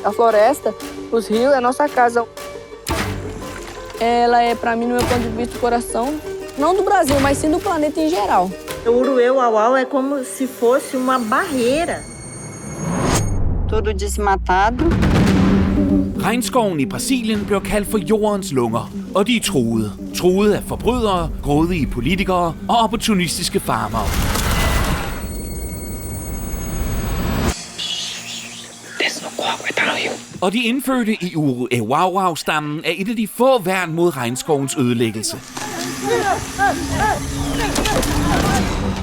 A floresta, os rios, é nossa casa. Ela é, para mim, no meu ponto de vista, o coração, não do Brasil, mas sim do planeta em geral. O Uruê-Uauau é como se fosse uma barreira. Tudo desmatado. Regnskoven i Brasilien blev kaldt for jordens lunger, og de er truede. Truede af forbrydere, grådige politikere og opportunistiske farmere. Og de indfødte i Uruê-Uauau-stammen er et af de få værn mod regnskovens ødelæggelse.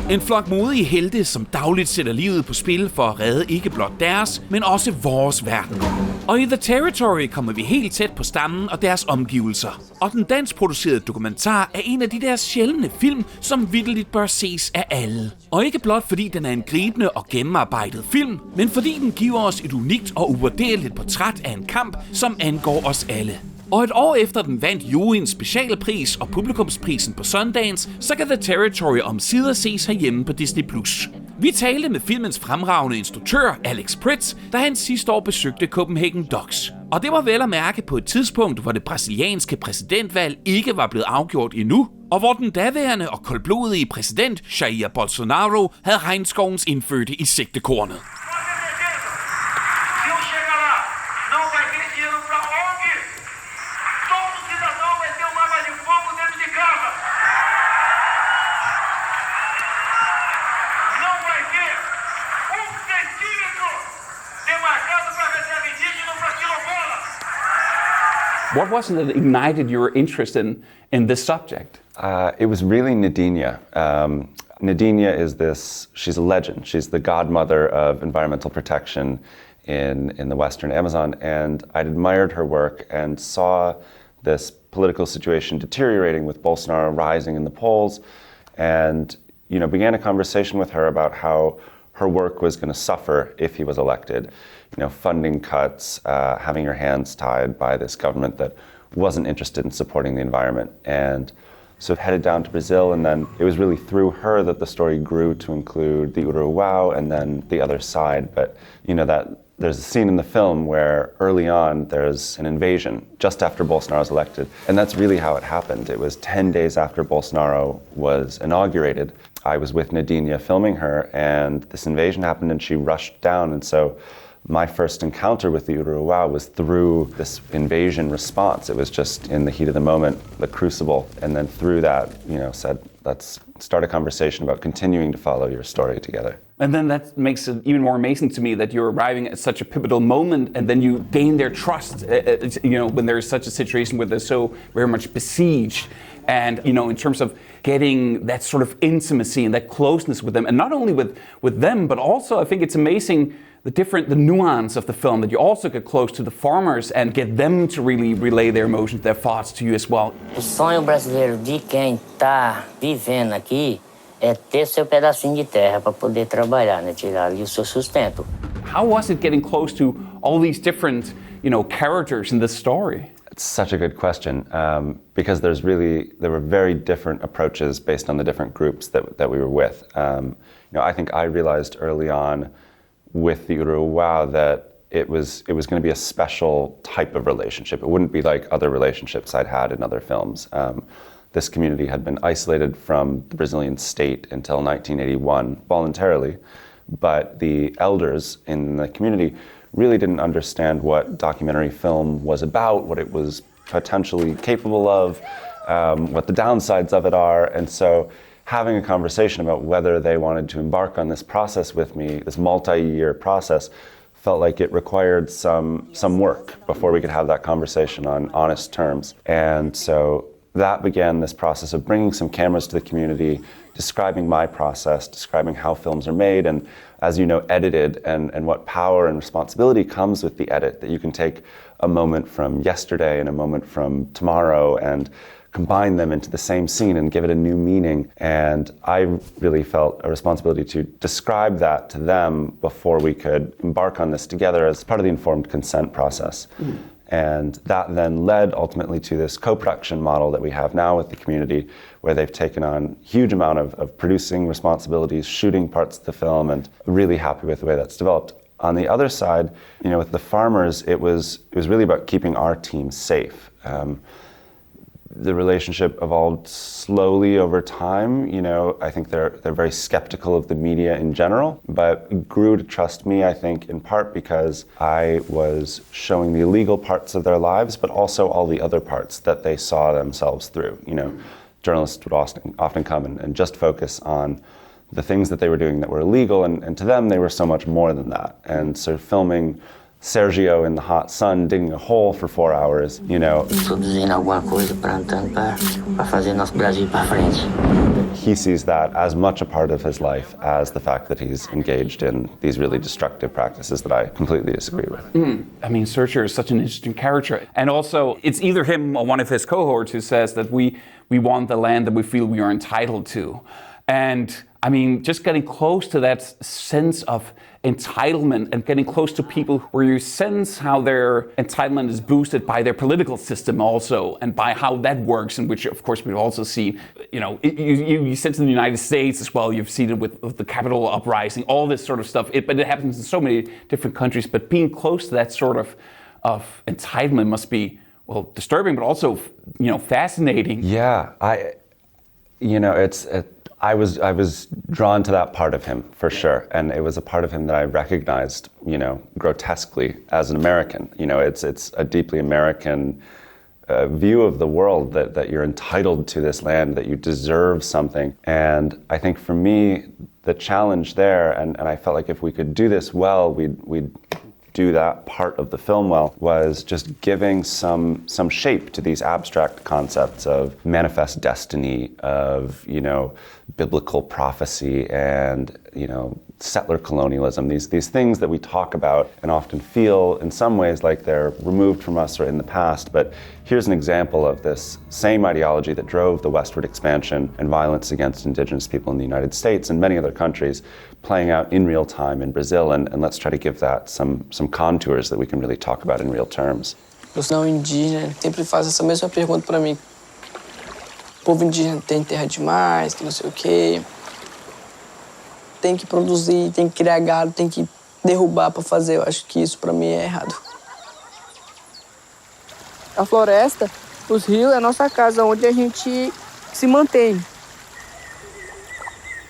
En flok modige helte, som dagligt sætter livet på spil for at redde ikke blot deres, men også vores verden. Og i The Territory kommer vi helt tæt på stammen og deres omgivelser. Og den danskproducerede dokumentar er en af de der sjældne film, som vitterligt bør ses af alle. Og ikke blot fordi den er en gribende og gennemarbejdet film, men fordi den giver os et unikt og uvurderligt portræt af en kamp, som angår os alle. Og et år efter den vandt juryens specialpris og publikumsprisen på Sundance, så kan The Territory omsider ses herhjemme på Disney+. Vi talte med filmens fremragende instruktør, Alex Pritz, da han sidste år besøgte cph-dox. Og det var vel at mærke på et tidspunkt, hvor det brasilianske præsidentvalg ikke var blevet afgjort endnu, og hvor den daværende og koldblodige præsident Jair Bolsonaro havde regnskovens indfødte i sigtekornet. What was it that ignited your interest in this subject? It was really Nadinha. Nadinha she's a legend. She's the godmother of environmental protection in the Western Amazon. And I'd admired her work and saw this political situation deteriorating with Bolsonaro rising in the polls. And, began a conversation with her about how her work was going to suffer if he was elected. Funding cuts, having your hands tied by this government that wasn't interested in supporting the environment. And so headed down to Brazil, and then it was really through her that the story grew to include the Uruguay and then the other side. But that there's a scene in the film where early on there's an invasion just after Bolsonaro's elected. And that's really how it happened. It was 10 days after Bolsonaro was inaugurated. I was with Nadinha filming her, and this invasion happened and she rushed down. And so my first encounter with the Uruguay was through this invasion response. It was just in the heat of the moment, the crucible. And then through that, said, let's start a conversation about continuing to follow your story together. And then that makes it even more amazing to me that you're arriving at such a pivotal moment, and then you gain their trust, when there is such a situation where they're so very much besieged. And, in terms of getting that sort of intimacy and that closeness with them, and not only with them, but also I think it's amazing the nuance of the film, that you also get close to the farmers and get them to really relay their emotions, their thoughts to you as well. O sonho brasileiro de quem está vivendo aqui é ter seu pedacinho de terra para poder trabalhar, tirar ali o seu sustento. How was it getting close to all these different, characters in this story? It's such a good question, because there were very different approaches based on the different groups that we were with. I think I realized early on with the Uruguay that it was going to be a special type of relationship. It wouldn't be like other relationships I'd had in other films. This community had been isolated from the Brazilian state until 1981 voluntarily, but the elders in the community really didn't understand what documentary film was about, what it was potentially capable of, what the downsides of it are. And so having a conversation about whether they wanted to embark on this process with me, this multi-year process, felt like it required some work before we could have that conversation on honest terms. And so that began this process of bringing some cameras to the community, describing my process, describing how films are made, and as you know, edited, and what power and responsibility comes with the edit, that you can take a moment from yesterday and a moment from tomorrow and combine them into the same scene and give it a new meaning. And I really felt a responsibility to describe that to them before we could embark on this together as part of the informed consent process. Mm. And that then led ultimately to this co-production model that we have now with the community, where they've taken on a huge amount of producing responsibilities, shooting parts of the film, and really happy with the way that's developed. on the other side, with the farmers, it was really about keeping our team safe. The relationship evolved slowly over time. I think they're very skeptical of the media in general, but grew to trust me, I think, in part because I was showing the illegal parts of their lives, but also all the other parts that they saw themselves through. Journalists would often come and just focus on the things that they were doing that were illegal, and to them they were so much more than that. And so filming Sergio in the hot sun digging a hole for 4 hours, Produzindo alguma coisa, plantando para fazer nosso Brasil para frente. He sees that as much a part of his life as the fact that he's engaged in these really destructive practices that I completely disagree with. I mean, Sergio is such an interesting character. And also, it's either him or one of his cohorts who says that we want the land that we feel we are entitled to. And I mean, just getting close to that sense of entitlement and getting close to people where you sense how their entitlement is boosted by their political system also, and by how that works, in which, of course, we've also seen, you sense in the United States as well, you've seen it with the Capitol uprising, all this sort of stuff, but it happens in so many different countries. But being close to that sort of entitlement must be, well, disturbing, but also, fascinating. Yeah, I was drawn to that part of him, for sure. And it was a part of him that I recognized, grotesquely as an American. It's a deeply American view of the world that you're entitled to this land, that you deserve something. And I think for me, the challenge there, and I felt like if we could do this well, we'd do that part of the film well, was just giving some shape to these abstract concepts of manifest destiny, of biblical prophecy, and settler colonialism, these things that we talk about and often feel in some ways like they're removed from us or in the past. But here's an example of this same ideology that drove the westward expansion and violence against indigenous people in the United States and many other countries playing out in real time in Brazil, and let's try to give that some contours that we can really talk about in real terms. Os não indígenas sempre fazem essa mesma pergunta para mim. O povo indígena tem terra demais, que não sei o quê. Tem que produzir, tem que criar gado, tem que derrubar para fazer. Eu acho que isso para mim é errado. A floresta, os rios, é a nossa casa onde a gente se mantém.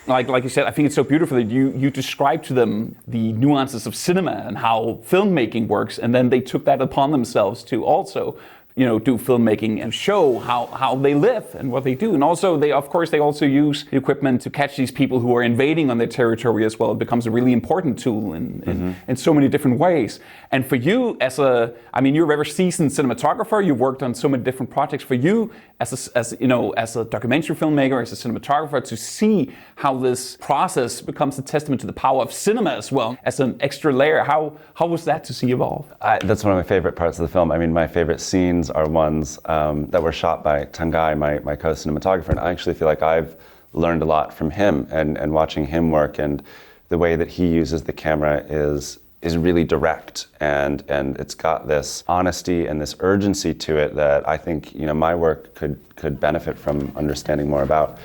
Like you said, I think it's so beautiful that you describe to them the nuances of cinema and how filmmaking works, and then they took that upon themselves to also, do filmmaking and show how they live and what they do. And also, they also use the equipment to catch these people who are invading on their territory as well. It becomes a really important tool in so many different ways. And for you, you're a very seasoned cinematographer. You've worked on so many different projects. For you, as a documentary filmmaker, as a cinematographer, to see how this process becomes a testament to the power of cinema as well, as an extra layer. How was that to see evolve? That's one of my favorite parts of the film. I mean, my favorite scenes are ones that were shot by Tangai, my co-cinematographer, and I actually feel like I've learned a lot from him, and watching him work, and the way that he uses the camera is really direct, and it's got this honesty and this urgency to it that I think my work could benefit from understanding more about.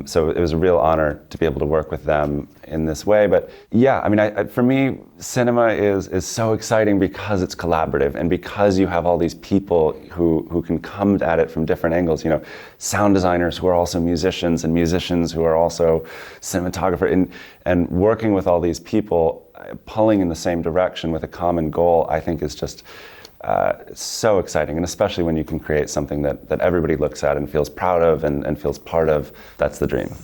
So it was a real honor to be able to work with them in this way. But yeah, I mean, for me, cinema is so exciting because it's collaborative, and because you have all these people who can come at it from different angles. Sound designers who are also musicians, and musicians who are also cinematographers, and working with all these people, pulling in the same direction with a common goal, I think is just so exciting, and especially when you can create something that everybody looks at and feels proud of and feels part of. That's the dream.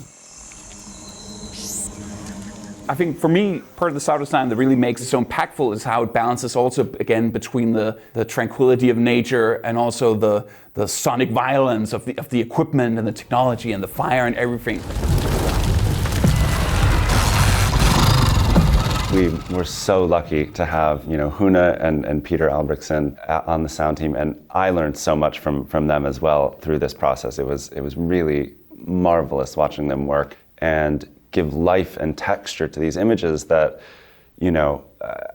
I think for me, part of the sound design that really makes it so impactful is how it balances also, again, between the tranquility of nature and also the sonic violence of the equipment and the technology and the fire and everything. We were so lucky to have, Huna and Peter Albrechtsen on the sound team, and I learned so much from them as well through this process. It was really marvelous watching them work and give life and texture to these images that,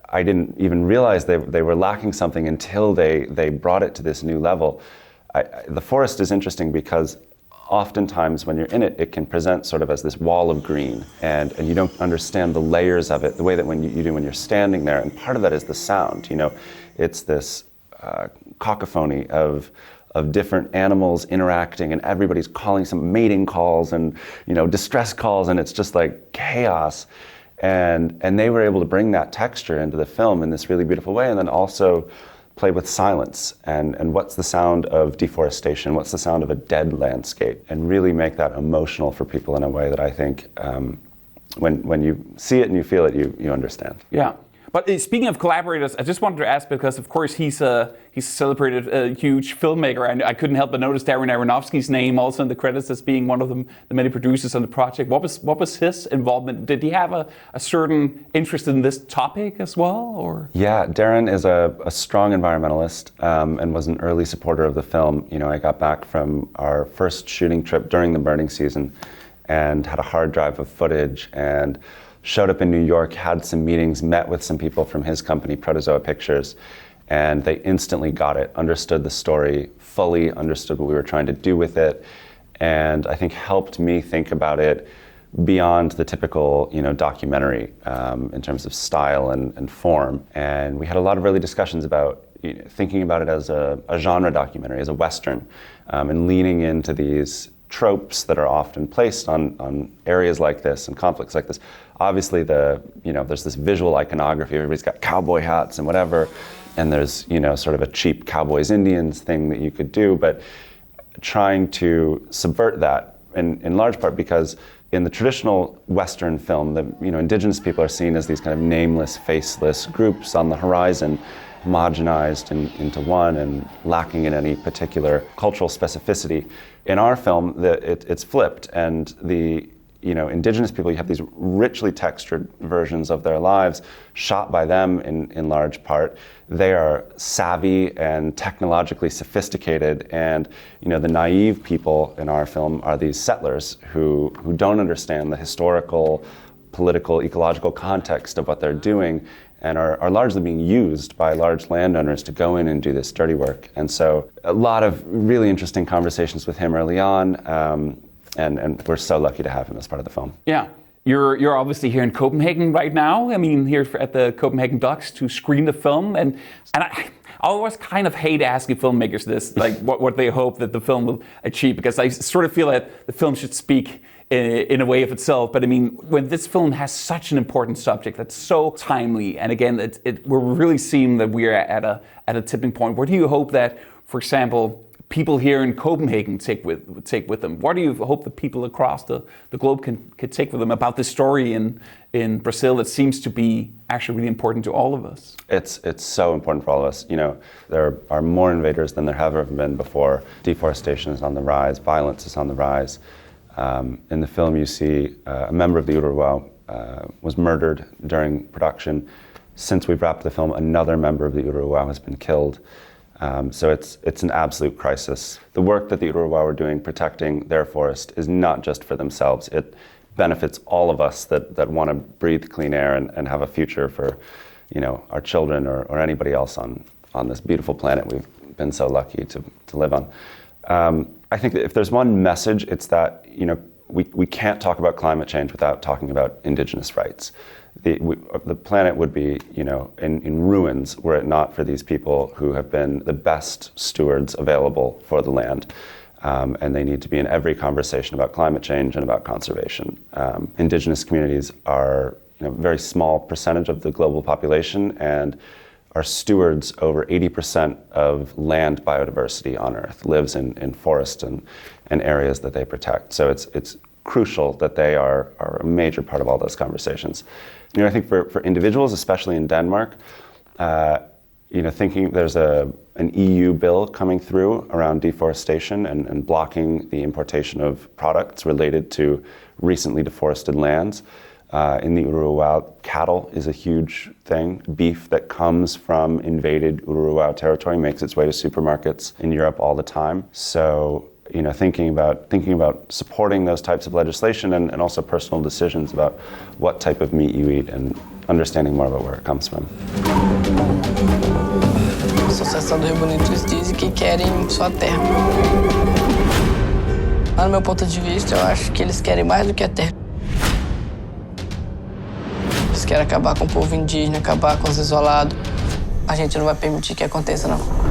I didn't even realize they were lacking something until they brought it to this new level. The forest is interesting because oftentimes when you're in it, it can present sort of as this wall of green, and you don't understand the layers of it the way that when you do when you're standing there. And part of that is the sound. It's this cacophony of different animals interacting, and everybody's calling some mating calls and distress calls, and it's just like chaos. And they were able to bring that texture into the film in this really beautiful way, and then also play with silence and what's the sound of deforestation, what's the sound of a dead landscape, and really make that emotional for people in a way that I think when you see it and you feel it, you understand. Yeah. But speaking of collaborators, I just wanted to ask, because of course he's a celebrated, huge filmmaker, and I couldn't help but notice Darren Aronofsky's name also in the credits as being one of the many producers on the project. What was his involvement? Did he have a certain interest in this topic as well, or? Yeah, Darren is a strong environmentalist and was an early supporter of the film. I got back from our first shooting trip during the burning season and had a hard drive of footage, and showed up in New York, had some meetings, met with some people from his company, Protozoa Pictures, and they instantly got it, understood the story, fully understood what we were trying to do with it, and I think helped me think about it beyond the typical documentary in terms of style and form. And we had a lot of early discussions about thinking about it as a genre documentary, as a Western, and leaning into these tropes that are often placed on areas like this and conflicts like this. Obviously, there's this visual iconography. Everybody's got cowboy hats and whatever, and there's sort of a cheap Cowboys Indians thing that you could do, but trying to subvert that in large part because in the traditional Western film, indigenous people are seen as these kind of nameless, faceless groups on the horizon, homogenized into one and lacking in any particular cultural specificity. In our film, it's flipped, and the indigenous people, you have these richly textured versions of their lives shot by them in large part. They are savvy and technologically sophisticated, and the naive people in our film are these settlers who don't understand the historical, political, ecological context of what they're doing, and are largely being used by large landowners to go in and do this dirty work. And so a lot of really interesting conversations with him early on, and we're so lucky to have him as part of the film. Yeah. You're obviously here in Copenhagen right now. I mean, here at the Copenhagen Docs to screen the film, and I always kind of hate asking filmmakers this, like what they hope that the film will achieve, because I sort of feel that the film should speak in a way of itself. But I mean, when this film has such an important subject that's so timely, and again, we're really seeing that we're at a tipping point. What do you hope that, for example, people here in Copenhagen take with them? What do you hope that people across the globe can take with them about this story in Brazil that seems to be actually really important to all of us? It's so important for all of us. There are more invaders than there have ever been before. Deforestation is on the rise. Violence is on the rise. In the film, you see a member of the Uruguay was murdered during production. Since we've wrapped the film, another member of the Uruguay has been killed. So it's an absolute crisis. The work that the Uruguay are doing protecting their forest is not just for themselves. It benefits all of us that want to breathe clean air and have a future for our children or anybody else on this beautiful planet we've been so lucky to live on. I think that if there's one message, it's that we can't talk about climate change without talking about indigenous rights. The planet would be in ruins were it not for these people who have been the best stewards available for the land. And they need to be in every conversation about climate change and about conservation. Indigenous communities are a very small percentage of the global population and are stewards over 80% of land biodiversity on Earth, lives in forests and areas that they protect. So it's crucial that they are a major part of all those conversations. I think for individuals, especially in Denmark, thinking there's an EU bill coming through around deforestation and blocking the importation of products related to recently deforested lands. In the Uruguay, cattle is a huge thing. Beef that comes from invaded Uruguay territory makes its way to supermarkets in Europe all the time. So, thinking about supporting those types of legislation and also personal decisions about what type of meat you eat and understanding more about where it comes from. A Associação do Rio Bonito diz que querem sua terra. Mas, no meu ponto de vista, eu acho que eles querem mais do que a terra. Eles querem acabar com o povo indígena, acabar com os isolados. A gente não vai permitir que aconteça, não.